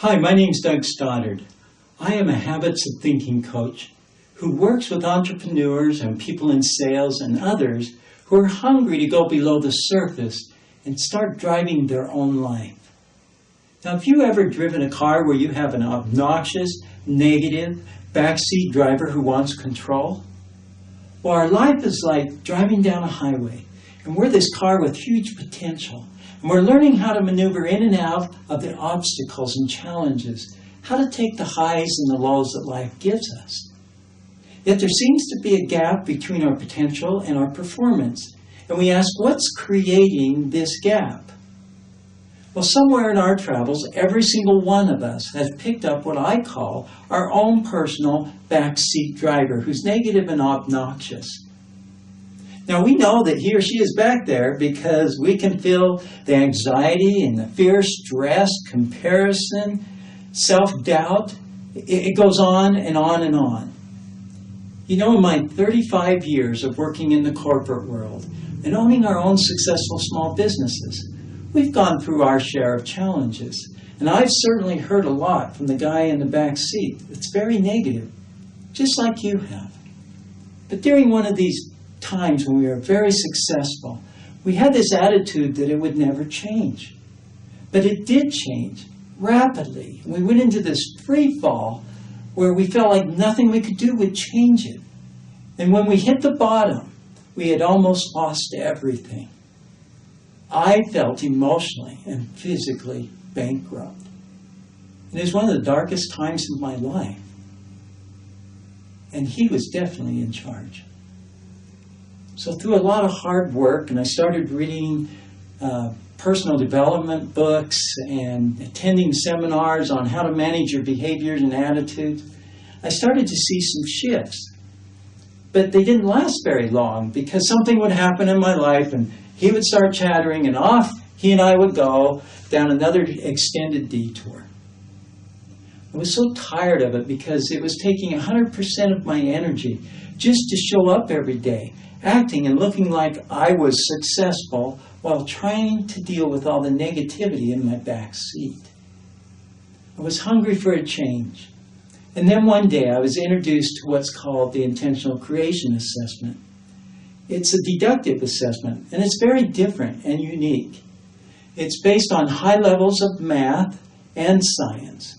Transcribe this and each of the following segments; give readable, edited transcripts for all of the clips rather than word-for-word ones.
Hi, my name's Doug Stoddard. I am a habits of thinking coach who works with entrepreneurs and people in sales and others who are hungry to go below the surface and start driving their own life. Now, have you ever driven a car where you have an obnoxious, negative, backseat driver who wants control? Well, our life is like driving down a highway, and we're this car with huge potential. And we're learning how to maneuver in and out of the obstacles and challenges, how to take the highs and the lows that life gives us. Yet there seems to be a gap between our potential and our performance. And we ask, what's creating this gap? Well, somewhere in our travels, every single one of us has picked up what I call our own personal backseat driver, who's negative and obnoxious. Now, we know that he or she is back there because we can feel the anxiety and the fear, stress, comparison, self-doubt. It goes on and on and on. You know, in my 35 years of working in the corporate world and owning our own successful small businesses, we've gone through our share of challenges. And I've certainly heard a lot from the guy in the back seat. It's very negative, just like you have. But during one of these times when we were very successful, we had this attitude that it would never change. But it did change rapidly. We went into this free fall where we felt like nothing we could do would change it. And when we hit the bottom, we had almost lost everything. I felt emotionally and physically bankrupt. And it was one of the darkest times of my life. And he was definitely in charge. So through a lot of hard work, and I started reading personal development books and attending seminars on how to manage your behaviors and attitudes, I started to see some shifts. But they didn't last very long because something would happen in my life and he would start chattering and off he and I would go down another extended detour. I was so tired of it because it was taking 100% of my energy just to show up every day, acting and looking like I was successful while trying to deal with all the negativity in my back seat. I was hungry for a change. And then one day I was introduced to what's called the Intentional Creation Assessment. It's a deductive assessment, and it's very different and unique. It's based on high levels of math and science,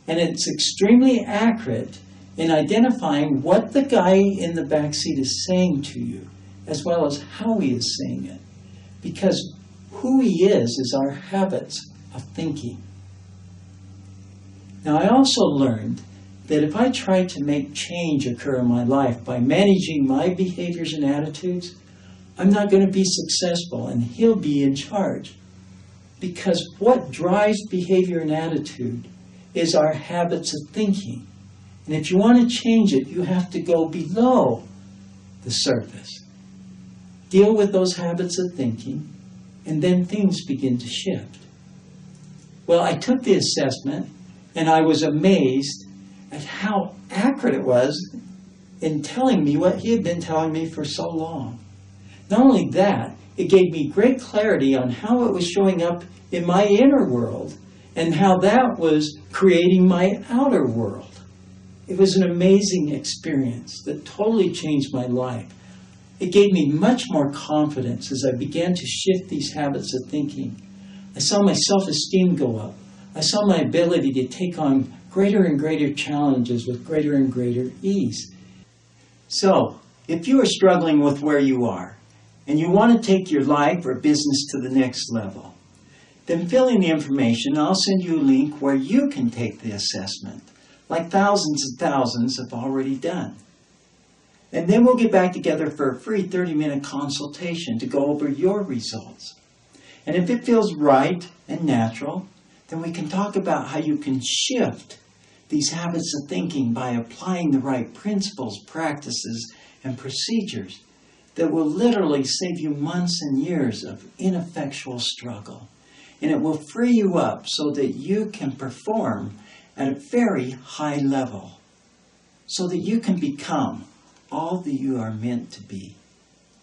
and it's extremely accurate in identifying what the guy in the backseat is saying to you, as well as how he is saying it. Because who he is our habits of thinking. Now, I also learned that if I try to make change occur in my life by managing my behaviors and attitudes, I'm not going to be successful, and he'll be in charge. Because what drives behavior and attitude is our habits of thinking. And if you want to change it, you have to go below the surface. Deal with those habits of thinking, and then things begin to shift. Well, I took the assessment, and I was amazed at how accurate it was in telling me what he had been telling me for so long. Not only that, it gave me great clarity on how it was showing up in my inner world and how that was creating my outer world. It was an amazing experience that totally changed my life. It gave me much more confidence as I began to shift these habits of thinking. I saw my self-esteem go up. I saw my ability to take on greater and greater challenges with greater and greater ease. So, if you are struggling with where you are, and you want to take your life or business to the next level, then fill in the information and I'll send you a link where you can take the assessment, like thousands and thousands have already done. And then we'll get back together for a free 30-minute consultation to go over your results. And if it feels right and natural, then we can talk about how you can shift these habits of thinking by applying the right principles, practices, and procedures that will literally save you months and years of ineffectual struggle. And it will free you up so that you can perform at a very high level, so that you can become all that you are meant to be.